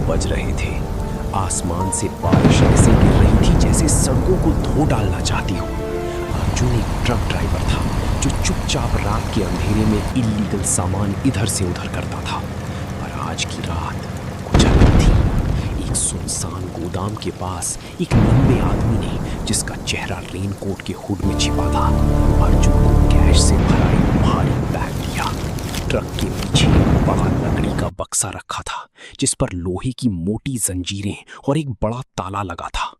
बज रहे थे। आसमान से बारिश ऐसे गिर रही थी जैसे सड़कों को धो डालना चाहती हो। अर्जुन एक ट्रक ड्राइवर था जो चुपचाप रात के अंधेरे में इल्लीगल सामान इधर से उधर करता था। पर आज की रात कुछ अलग थी। एक सुनसान गोदाम के पास एक लंबे आदमी ने, जिसका चेहरा रेनकोट के हुड में छिपा था, अर्जुन को कैश से भरा एक भारी बैग दिया। ट्रक के पीछे एक बड़ा लकड़ी का बक्सा रखा था जिस पर लोहे की मोटी जंजीरें और एक बड़ा ताला लगा था।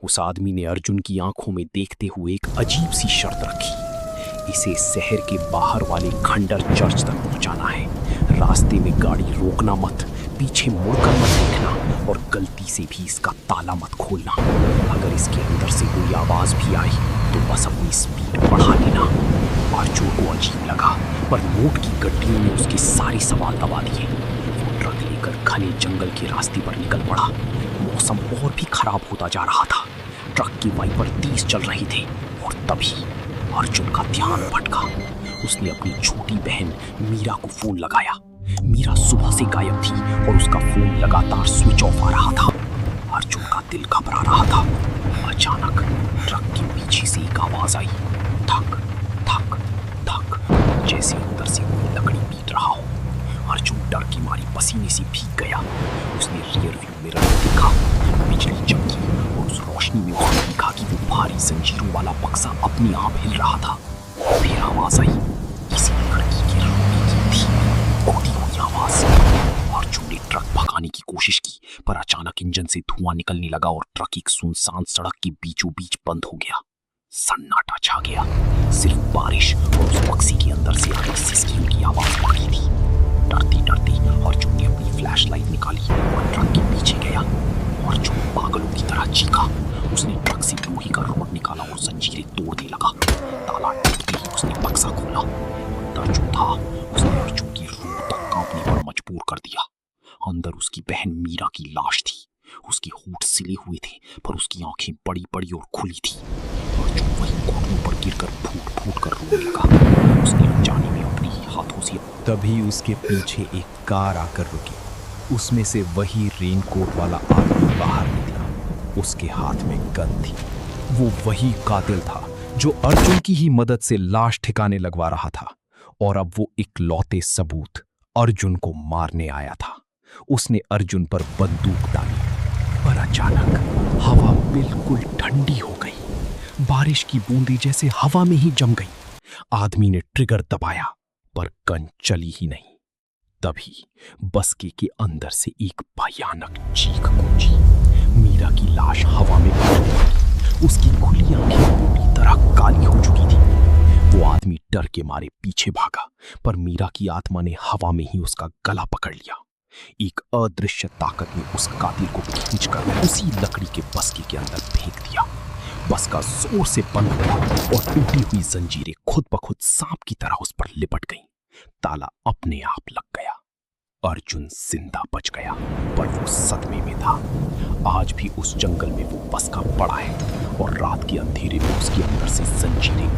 उस आदमी ने अर्जुन की आंखों में देखते हुए एक अजीब सी शर्त रखी। इसे शहर के बाहर वाले खंडर चर्च तक पहुंचाना है। रास्ते में गाड़ी रोकना मत, पीछे मुड़कर मत देखना और गलती से भी इसका ताला मत खोलना। अगर इसके अंदर से कोई आवाज भी आई तो बस अपनी स्पीड बढ़ा लेना। अर्जुन को अजीब लगा, पर नोट की गड्डियों ने उसके सारे सवाल दबा दिए। वो ट्रक लेकर घने जंगल के रास्ते पर निकल पड़ा। मौसम और भी खराब होता जा रहा था। ट्रक की वाइपर तेज चल रही थी और तभी अर्जुन का ध्यान भटका। उसने अपनी छोटी बहन मीरा को फोन लगाया। मीरा सुबह से गायब थी और उसका फोन लगातार स्विच ऑफ आ रहा था। अर्जुन का दिल घबरा रहा था। अचानक ट्रक के पीछे से एक आवाज आई, धक धक धक, जैसे अंदर से कोई लकड़ी पीट रहा हो। अर्जुन डर की मारी पसीने से भीग गया। उसने रियर व्यू मिरर में देखा, बिजली चमकी और उस रोशनी में उसने देखा कि वो भारी जंजीरों वाला बक्सा अपने आप हिल रहा था। फिर आवाज आई, किसी लड़की के रोने की धीमी खोती हुई आवाज। अर्जुन ने ट्रक भगाने की कोशिश की, पर अचानक इंजन से धुआं निकलने लगा और ट्रक एक सुनसान सड़क के बीचों बीच बंद हो गया। सन्नाटा छा गया। सिर्फ बारिश और उस बक्से के अंदर से आ रही सिसकियों की आवाज बाकी थी। डरते डरते अर्जुन ने अपनी फ्लैशलाइट निकाली और ट्रक के पीछे गया। अर्जुन पागलों की तरह चीखा। उसने ट्रक से लोहे का रोड निकाला और जंजीरें तोड़ने लगा। ताला टूटते ही उसने बक्सा खोला। अंदर जो था उसने अर्जुन की रूह तक कांपने पर मजबूर कर दिया। अंदर उसकी बहन मीरा की लाश थी। उसके होंठ सिले हुए थे, पर उसकी आंखें बड़ी बड़ी और खुली थी। अर्जुन वहीं घुटनों पर गिरकर फूट फूट कर रोने लगा। उसने अनजाने में अपने ही हाथों से। तभी उसके पीछे एक कार आकर रुकी। उसमें से वही रेनकोट वाला आदमी बाहर निकला। उसके हाथ में गन थी। वो वही कातिल था जो अर्जुन की ही मदद से लाश ठिकाने लगवा रहा था, और अब वो इकलौते सबूत अर्जुन को मारने आया था। उसने अर्जुन पर बंदूक दागी, पर अचानक हवा बिल्कुल ठंडी हो गई। बारिश की बूंदें जैसे हवा में ही जम गई। आदमी ने ट्रिगर दबाया, पर गन चली ही नहीं। तभी बस्के के अंदर से एक भयानक चीख गूंजी। मीरा की लाश हवा में उड़ गई। उसकी खुली आंखें पूरी तरह काली हो चुकी थी। वो आदमी डर के मारे पीछे भागा, पर मीरा की आत्मा ने हवा में ही उसका गला पकड़ लिया। एक अदृश्य ताकत ने उस कातिल को खींचकर उसी लकड़ी के बस्के के अंदर फेंक दिया। बस्का जोर से बंद हुआ और टूटी हुई जंजीरें खुद ब खुद सांप की तरह उस पर लिपट गईं। ताला अपने आप लग गया। अर्जुन जिंदा बच गया, पर वो सदमे में था। आज भी उस जंगल में वो बस्का पड़ा है और रात के अंधेरे में उसके अंदर से जंजीरें